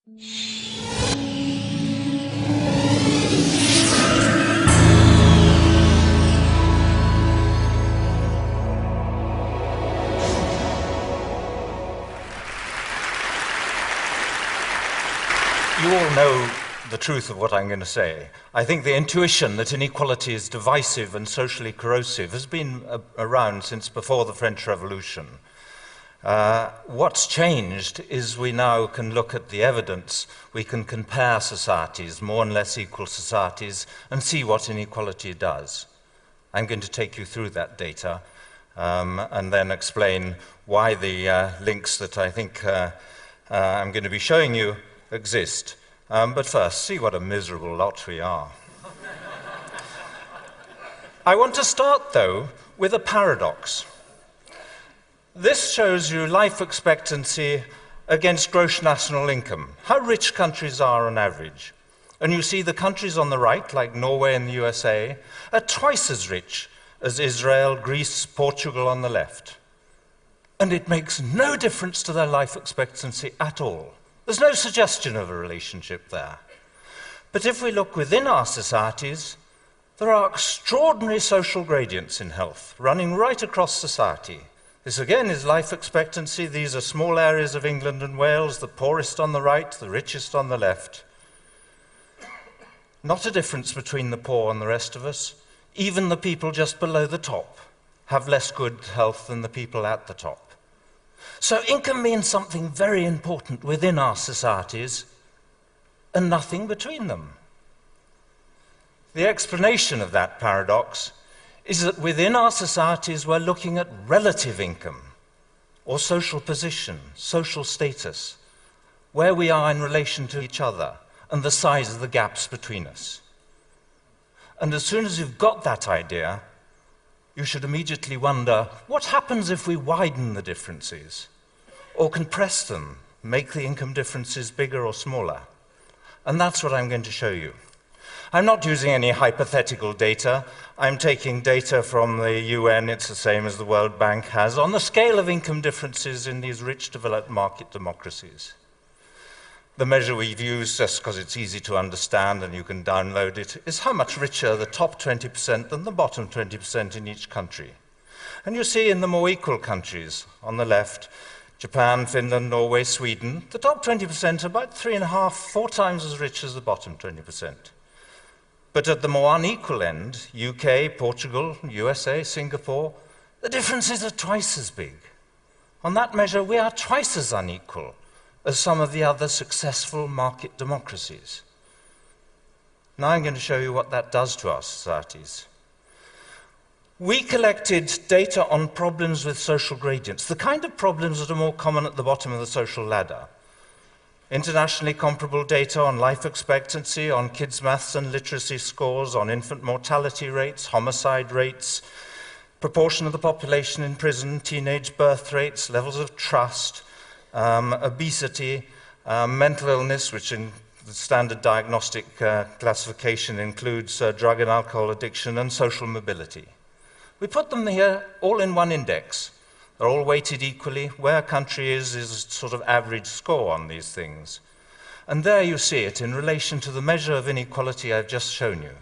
You all know the truth of what I'm going to say. I think the intuition that inequality is divisive and socially corrosive has been around since before the French Revolution. What's changed is we now can look at the evidence, we can compare societies, more and less equal societies, and see what inequality does. I'm going to take you through that data and then explain why the links that I think I'm going to be showing you exist. But first, see what a miserable lot we are. I want to start, though, with a paradox. This shows you life expectancy against gross national income, how rich countries are on average. And you see the countries on the right, like Norway and the USA, are twice as rich as Israel, Greece, Portugal on the left. And it makes no difference to their life expectancy at all. There's no suggestion of a relationship there. But if we look within our societies, there are extraordinary social gradients in health, running right across society. This again is life expectancy. These are small areas of England and Wales, the poorest on the right, the richest on the left. Not a difference between the poor and the rest of us. Even the people just below the top have less good health than the people at the top. So income means something very important within our societies and nothing between them. The explanation of that paradox is that within our societies we're looking at relative income or social position, social status, where we are in relation to each other and the size of the gaps between us. And as soon as you've got that idea, you should immediately wonder, what happens if we widen the differences or compress them, make the income differences bigger or smaller? And that's what I'm going to show you. I'm not using any hypothetical data. I'm taking data from the UN, it's the same as the World Bank has, on the scale of income differences in these rich developed market democracies. The measure we've used, just because it's easy to understand and you can download it, is how much richer the top 20% than the bottom 20% in each country. And you see in the more equal countries, on the left, Japan, Finland, Norway, Sweden, the top 20% are about 3.5, 4 times as rich as the bottom 20%. But at the more unequal end, UK, Portugal, USA, Singapore, the differences are twice as big. On that measure, we are twice as unequal as some of the other successful market democracies. Now I'm going to show you what that does to our societies. We collected data on problems with social gradients, the kind of problems that are more common at the bottom of the social ladder. Internationally comparable data on life expectancy, on kids' maths and literacy scores, on infant mortality rates, homicide rates, proportion of the population in prison, teenage birth rates, levels of trust, obesity, mental illness, which in the standard diagnostic classification includes drug and alcohol addiction, and social mobility. We put them here all in one index. They're all weighted equally. Where a country is sort of average score on these things. And there you see it in relation to the measure of inequality I've just shown you,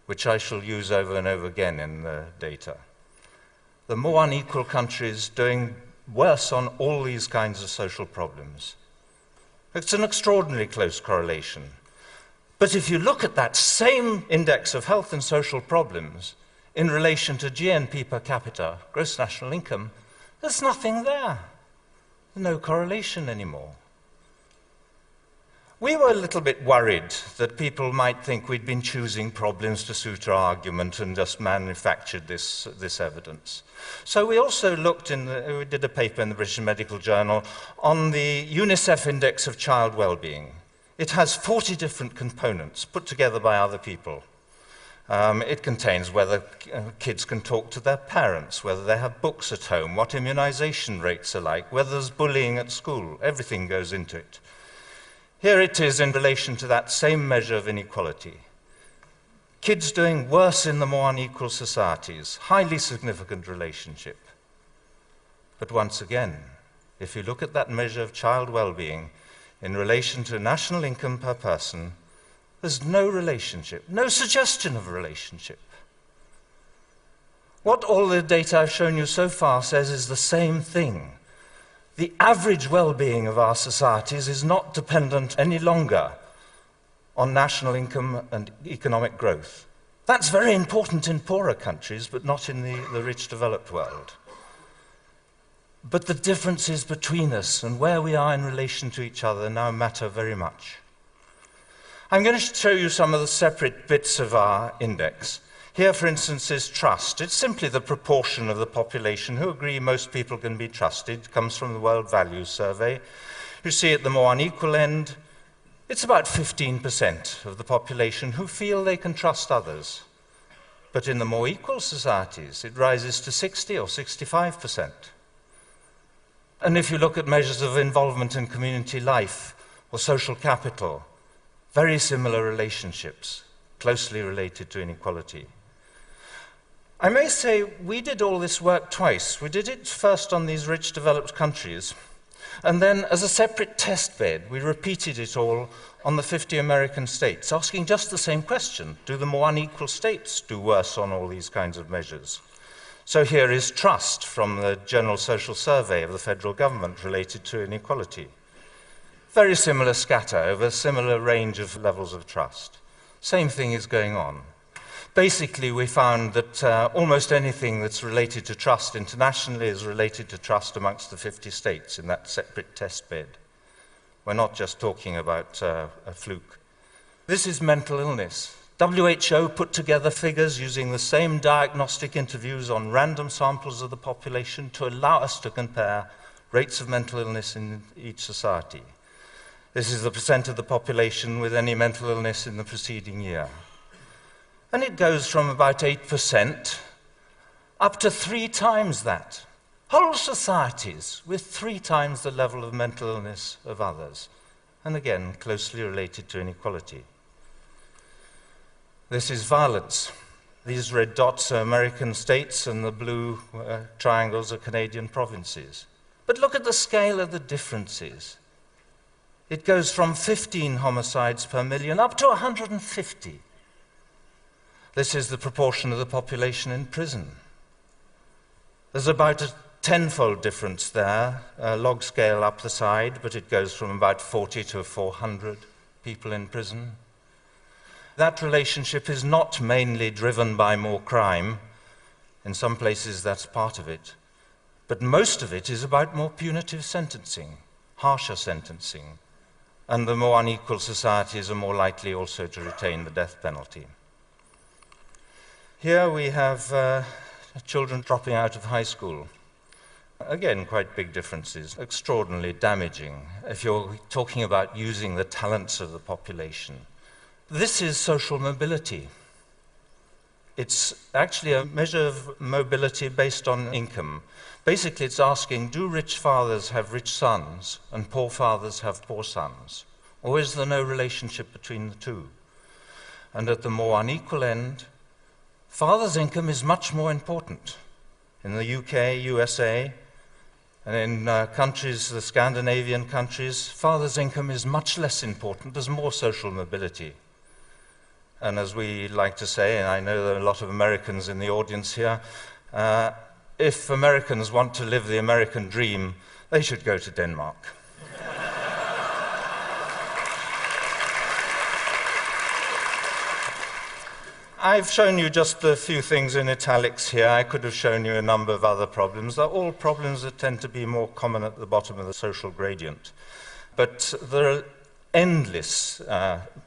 which I shall use over and over again in the data. The more unequal countries doing worse on all these kinds of social problems. It's an extraordinarily close correlation. But if you look at that same index of health and social problems in relation to GNP per capita, gross national income, there's nothing there. There's no correlation anymore. We were a little bit worried that people might think we'd been choosing problems to suit our argument and just manufactured this evidence. So we also looked we did a paper in the British Medical Journal on the UNICEF Index of Child Wellbeing. It has 40 different components put together by other people. It contains whether kids can talk to their parents, whether they have books at home, what immunization rates are like, whether there's bullying at school. Everything goes into it. Here it is in relation to that same measure of inequality. Kids doing worse in the more unequal societies, highly significant relationship. But once again, if you look at that measure of child well-being, in relation to national income per person, there's no relationship, no suggestion of a relationship. What all the data I've shown you so far says is the same thing. The average well-being of our societies is not dependent any longer on national income and economic growth. That's very important in poorer countries, but not in the rich developed world. But the differences between us and where we are in relation to each other now matter very much. I'm going to show you some of the separate bits of our index. Here, for instance, is trust. It's simply the proportion of the population who agree most people can be trusted. It comes from the World Values Survey. You see at the more unequal end, it's about 15% of the population who feel they can trust others. But in the more equal societies, it rises to 60 or 65%. And if you look at measures of involvement in community life or social capital, very similar relationships, closely related to inequality. I may say we did all this work twice. We did it first on these rich developed countries, and then as a separate test bed, we repeated it all on the 50 American states, asking just the same question. Do the more unequal states do worse on all these kinds of measures? So here is trust from the General Social Survey of the federal government related to inequality. Very similar scatter over a similar range of levels of trust. Same thing is going on. Basically, we found that almost anything that's related to trust internationally is related to trust amongst the 50 states in that separate test bed. We're not just talking about a fluke. This is mental illness. WHO put together figures using the same diagnostic interviews on random samples of the population to allow us to compare rates of mental illness in each society. This is the percent of the population with any mental illness in the preceding year. And it goes from about 8% up to 3 times that. Whole societies with 3 times the level of mental illness of others. And again, closely related to inequality. This is violence. These red dots are American states and the blue triangles are Canadian provinces. But look at the scale of the differences. It goes from 15 homicides per million up to 150. This is the proportion of the population in prison. There's about a 10-fold difference there, log scale up the side, but it goes from about 40 to 400 people in prison. That relationship is not mainly driven by more crime. In some places that's part of it. But most of it is about more punitive sentencing, harsher sentencing. And the more unequal societies are more likely also to retain the death penalty. Here we have children dropping out of high school. Again, quite big differences, extraordinarily damaging if you're talking about using the talents of the population. This is social mobility. It's actually a measure of mobility based on income. Basically, it's asking, do rich fathers have rich sons and poor fathers have poor sons? Or is there no relationship between the two? And at the more unequal end, father's income is much more important. In the UK, USA, and in countries, the Scandinavian countries, father's income is much less important. There's more social mobility. And as we like to say, and I know there are a lot of Americans in the audience here, if Americans want to live the American dream, they should go to Denmark. I've shown you just a few things in italics here. I could have shown you a number of other problems. They're all problems that tend to be more common at the bottom of the social gradient. But there are endless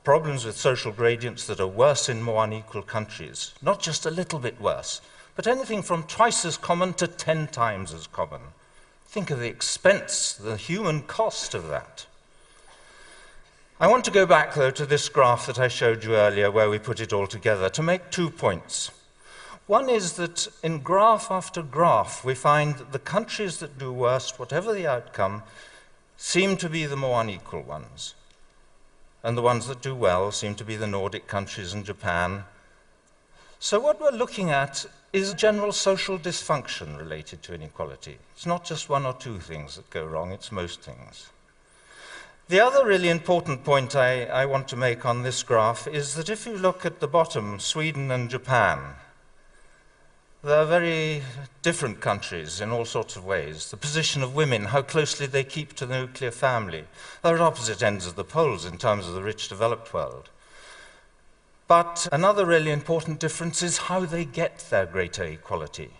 problems with social gradients that are worse in more unequal countries. Not just a little bit worse, but anything from twice as common to 10 times as common. Think of the expense, the human cost of that. I want to go back, though, to this graph that I showed you earlier where we put it all together to make 2 points. One is that in graph after graph, we find that the countries that do worst, whatever the outcome, seem to be the more unequal ones. And the ones that do well seem to be the Nordic countries and Japan. So what we're looking at is general social dysfunction related to inequality. It's not just 1 or 2 things that go wrong, it's most things. The other really important point I want to make on this graph is that if you look at the bottom, Sweden and Japan, they're very different countries in all sorts of ways. The position of women, how closely they keep to the nuclear family. They're at opposite ends of the poles in terms of the rich developed world. But another really important difference is how they get their greater equality.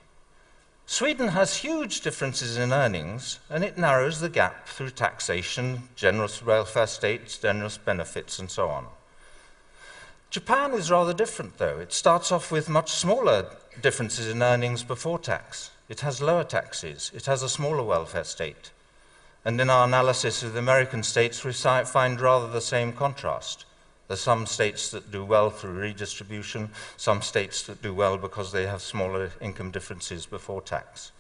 Sweden has huge differences in earnings, and it narrows the gap through taxation, generous welfare states, generous benefits, and so on. Japan is rather different, though. It starts off with much smaller differences in earnings before tax. It has lower taxes. It has a smaller welfare state. And in our analysis of the American states, we find rather the same contrast. There are some states that do well through redistribution, some states that do well because they have smaller income differences before tax.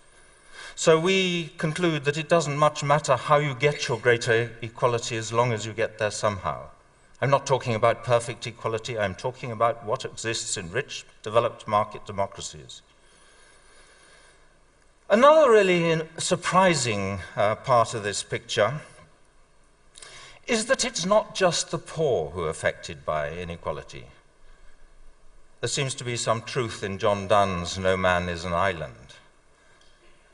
So we conclude that it doesn't much matter how you get your greater equality as long as you get there somehow. I'm not talking about perfect equality, I'm talking about what exists in rich, developed market democracies. Another really surprising part of this picture is that it's not just the poor who are affected by inequality. There seems to be some truth in John Donne's "No Man is an Island."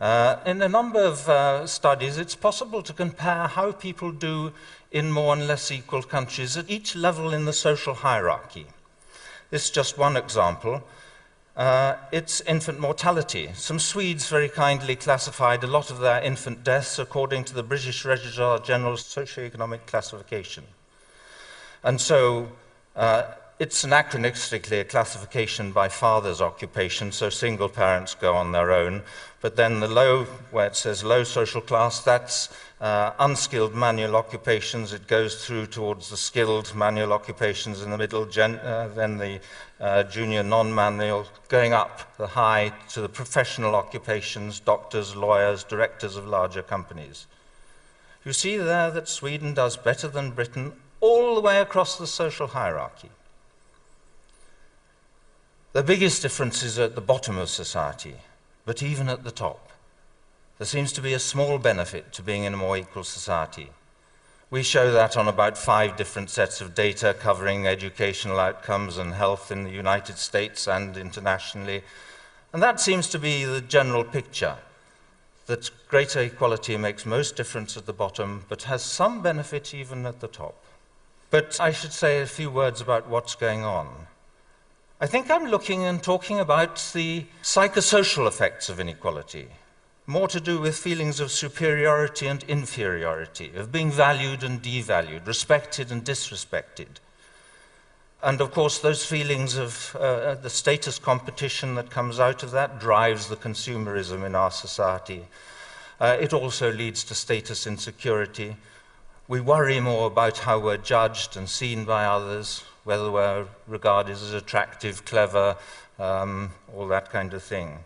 In a number of studies, it's possible to compare how people do in more and less equal countries at each level in the social hierarchy. This is just one example. It's infant mortality. Some Swedes very kindly classified a lot of their infant deaths according to the British Registrar General's socioeconomic classification. And so it's anachronistically a classification by father's occupation, so single parents go on their own. But then the low, where it says low social class, that's unskilled manual occupations. It goes through towards the skilled manual occupations in the middle, then the junior non-manual, going up the high to the professional occupations, doctors, lawyers, directors of larger companies. You see there that Sweden does better than Britain all the way across the social hierarchy. The biggest difference is at the bottom of society, but even at the top, there seems to be a small benefit to being in a more equal society. We show that on about 5 different sets of data covering educational outcomes and health in the United States and internationally. And that seems to be the general picture, that greater equality makes most difference at the bottom, but has some benefit even at the top. But I should say a few words about what's going on. I think I'm looking and talking about the psychosocial effects of inequality, more to do with feelings of superiority and inferiority, of being valued and devalued, respected and disrespected. And of course, those feelings of the status competition that comes out of that drives the consumerism in our society. It also leads to status insecurity. We worry more about how we're judged and seen by others, whether we're regarded as attractive, clever, all that kind of thing.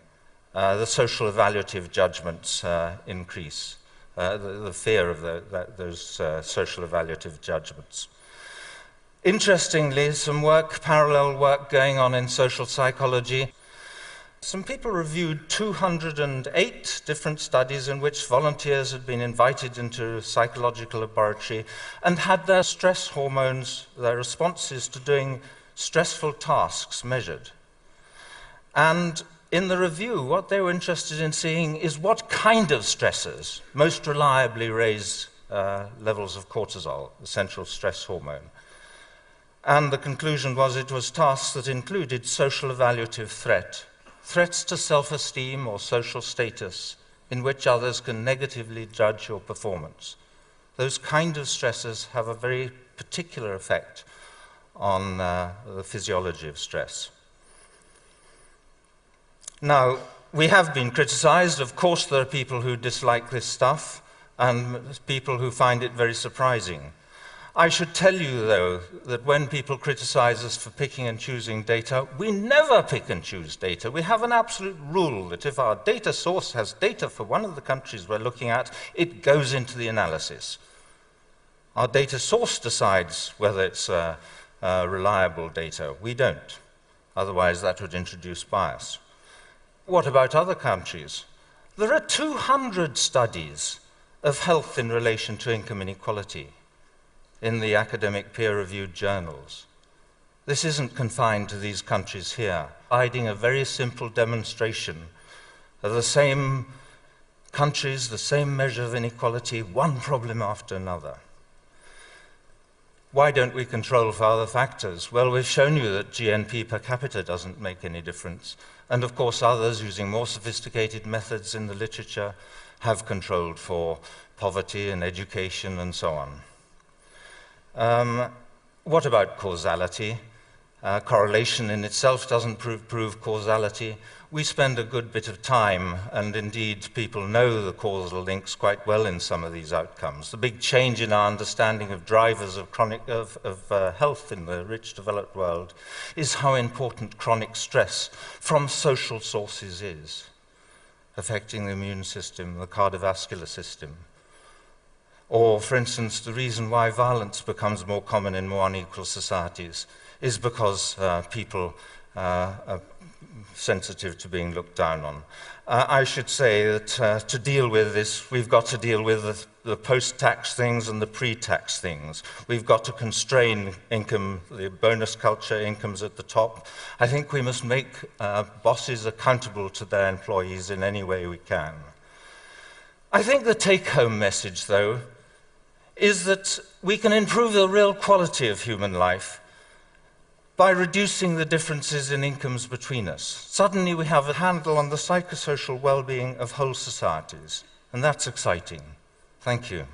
The social evaluative judgments increase, the fear of those social evaluative judgments. Interestingly, some parallel work going on in social psychology. Some people reviewed 208 different studies in which volunteers had been invited into a psychological laboratory and had their stress hormones, their responses to doing stressful tasks measured. And in the review, what they were interested in seeing is what kind of stressors most reliably raise levels of cortisol, the central stress hormone. And the conclusion was it was tasks that included social evaluative threats to self-esteem or social status in which others can negatively judge your performance. Those kind of stressors have a very particular effect on the physiology of stress. Now, we have been criticized. Of course, there are people who dislike this stuff and people who find it very surprising. I should tell you, though, that when people criticize us for picking and choosing data, we never pick and choose data. We have an absolute rule that if our data source has data for one of the countries we're looking at, it goes into the analysis. Our data source decides whether it's reliable data. We don't. Otherwise, that would introduce bias. What about other countries? There are 200 studies of health in relation to income inequality. in the academic peer-reviewed journals. This isn't confined to these countries here, providing a very simple demonstration of the same countries, the same measure of inequality, one problem after another. Why don't we control for other factors? Well, we've shown you that GNP per capita doesn't make any difference. And of course, others using more sophisticated methods in the literature have controlled for poverty and education and so on. What about causality? Correlation in itself doesn't prove causality. We spend a good bit of time, and indeed people know the causal links quite well in some of these outcomes. The big change in our understanding of drivers of health in the rich developed world is how important chronic stress from social sources is, affecting the immune system, the cardiovascular system. Or, for instance, the reason why violence becomes more common in more unequal societies is because people are sensitive to being looked down on. I should say that to deal with this, we've got to deal with the post-tax things and the pre-tax things. We've got to constrain income, the bonus culture, incomes at the top. I think we must make bosses accountable to their employees in any way we can. I think the take-home message, though, is that we can improve the real quality of human life by reducing the differences in incomes between us. Suddenly we have a handle on the psychosocial well-being of whole societies, and that's exciting. Thank you.